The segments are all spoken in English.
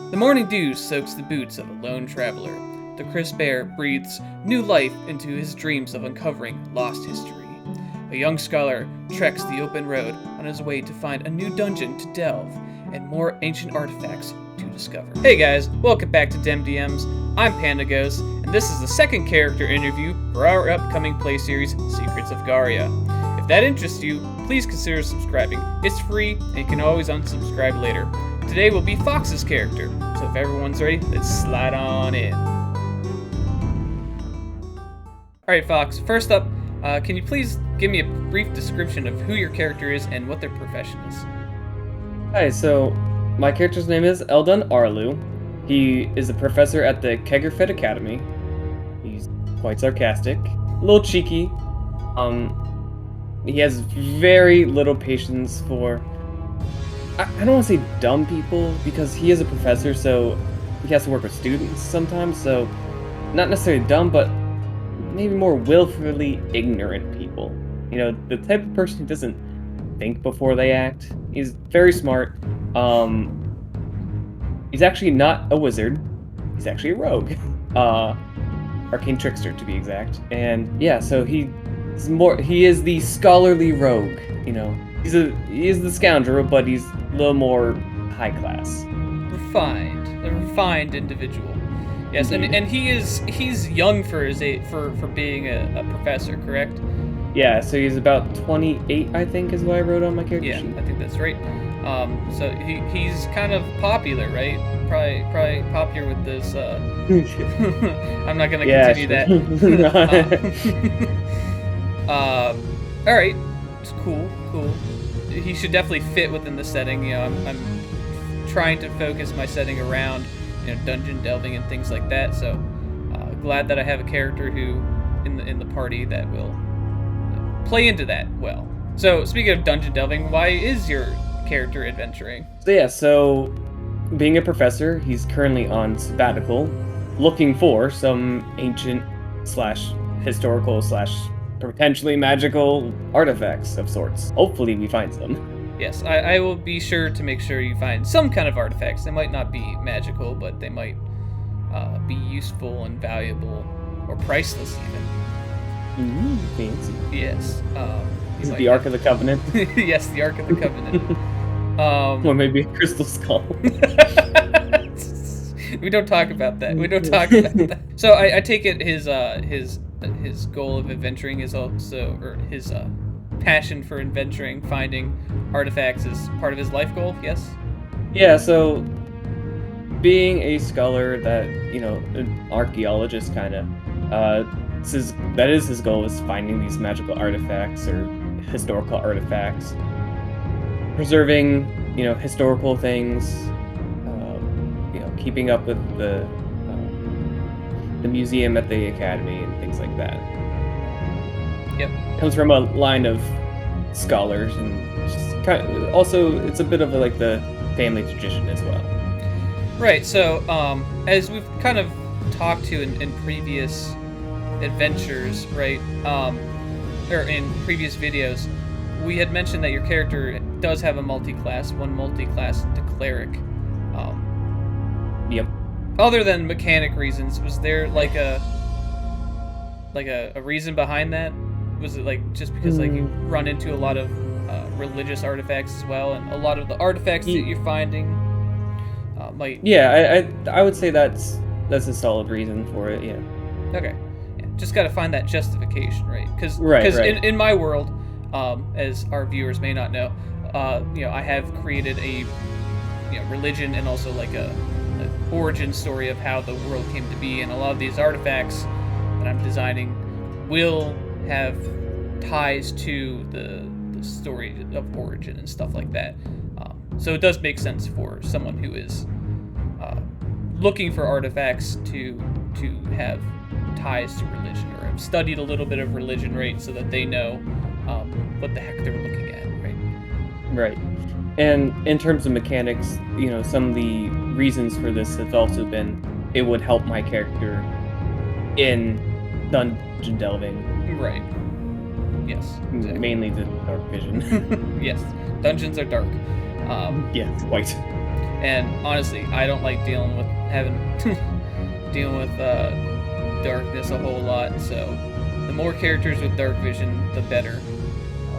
The morning dew soaks the boots of a lone traveler. The crisp air breathes new life into his dreams of uncovering lost history. A young scholar treks the open road on his way to find a new dungeon to delve and more ancient artifacts to discover. Hey guys, welcome back to DemDMs. I'm PandaGhost, and this is the second character interview for our upcoming play series, Secrets of Garia. If that interests you, please consider subscribing. It's free, and you can always unsubscribe later. Today will be Fox's character, so if everyone's ready, let's slide on in. Alright Fox, first up, can you please give me a brief description of who your character is and what their profession is? Hi, so my character's name is Ealdan Arlew. He is a professor at the Kegerfed Academy. He's quite sarcastic, a little cheeky. He has very little patience for, I don't want to say dumb people, because he is a professor, so he has to work with students sometimes, so not necessarily dumb, but maybe more willfully ignorant people. You know, the type of person who doesn't think before they act. He's very smart. He's actually not a wizard. He's actually a rogue. Arcane trickster, to be exact. And yeah, so he is the scholarly rogue, you know. He is the scoundrel, but he's a little more high class. Refined. A refined individual. Yes, and he's young for his age, for being a professor, correct? Yeah, so he's about 28, I think, is what I wrote on my character sheet. I think that's right. So he's kind of popular, right? Probably popular with this. I'm not gonna continue that. All right, it's cool. He should definitely fit within the setting. You know, I'm trying to focus my setting around, you know, dungeon delving and things like that. So glad that I have a character who in the party that will play into that well. So speaking of dungeon delving, why is your character adventuring? So being a professor, he's currently on sabbatical, looking for some ancient / historical / potentially magical artifacts of sorts. Hopefully we find some. Yes, I will be sure to make sure you find some kind of artifacts. They might not be magical, but they might be useful and valuable, or priceless even. Fancy. Yes. Is it the Ark of the Covenant? Yes, the Ark of the Covenant. Or maybe a crystal skull. We don't talk about that. So I take it his goal of adventuring is also, or his passion for adventuring, finding artifacts, is part of his life goal. Yes. Yeah. So being a scholar, that, you know, an archaeologist kind of, that is his goal, is finding these magical artifacts or historical artifacts, preserving, you know, historical things, you know, keeping up with the museum at the academy and things like that. Yep. Comes from a line of scholars, and just also it's a bit of like the family tradition as well. Right. So as we've kind of talked to in previous adventures, right, or in previous videos, we had mentioned that your character does have one multi-class to cleric. Yep. Other than mechanic reasons, was there like a reason behind that? Was it like just because like you run into a lot of religious artifacts as well, and a lot of the artifacts that you're finding might? Yeah, I would say that's a solid reason for it. Yeah. Okay. Yeah. Just got to find that justification, right? Because right. in my world, as our viewers may not know, you know, I have created a, you know, religion and also like a origin story of how the world came to be, and a lot of these artifacts that I'm designing will have ties to the story of origin and stuff like that. So it does make sense for someone who is looking for artifacts to have ties to religion, or have studied a little bit of religion, right, so that they know what the heck they're looking at, right? Right. And in terms of mechanics, you know, some of the reasons for this have also been it would help my character in dungeon delving. Right. Yes, exactly. Mainly the dark vision. Yes, dungeons are dark. Yeah, quite. And honestly, I don't like dealing with dealing with darkness a whole lot. So the more characters with dark vision, the better.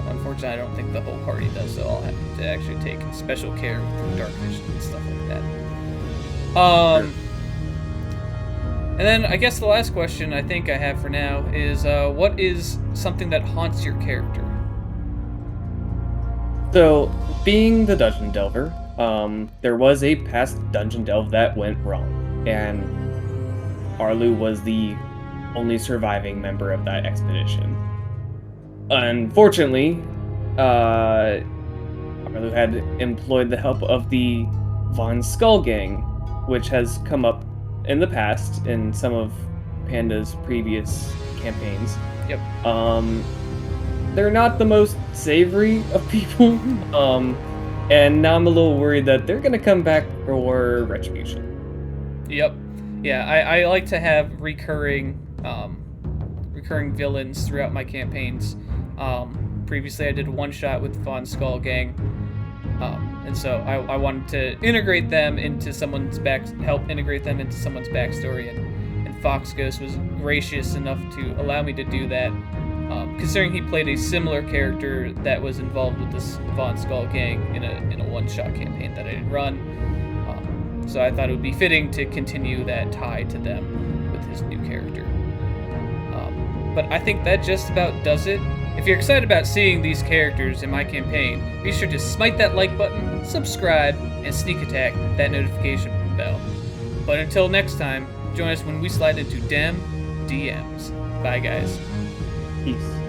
Unfortunately, I don't think the whole party does, so I'll have to actually take special care with dark vision and stuff like that. Sure. And then I guess the last question I think I have for now is, what is something that haunts your character? So, being the dungeon delver, there was a past dungeon delve that went wrong, and Arlew was the only surviving member of that expedition. Unfortunately, Arlew had employed the help of the Von Skull Gang, which has come up in the past in some of Panda's previous campaigns. Yep. They're not the most savory of people, and now I'm a little worried that they're gonna come back for retribution. Yep. Yeah, I like to have recurring villains throughout my campaigns. Previously, I did one shot with Von Skull Gang, and so I wanted to integrate them into help integrate them into someone's backstory, and Fox Ghost was gracious enough to allow me to do that. Considering he played a similar character that was involved with this Von Skull Gang in a one-shot campaign that I did run. So I thought it would be fitting to continue that tie to them with his new character. But I think that just about does it. If you're excited about seeing these characters in my campaign, be sure to smite that like button, subscribe, and sneak attack that notification bell. But until next time, join us when we slide into DemDMs. Bye, guys. Peace.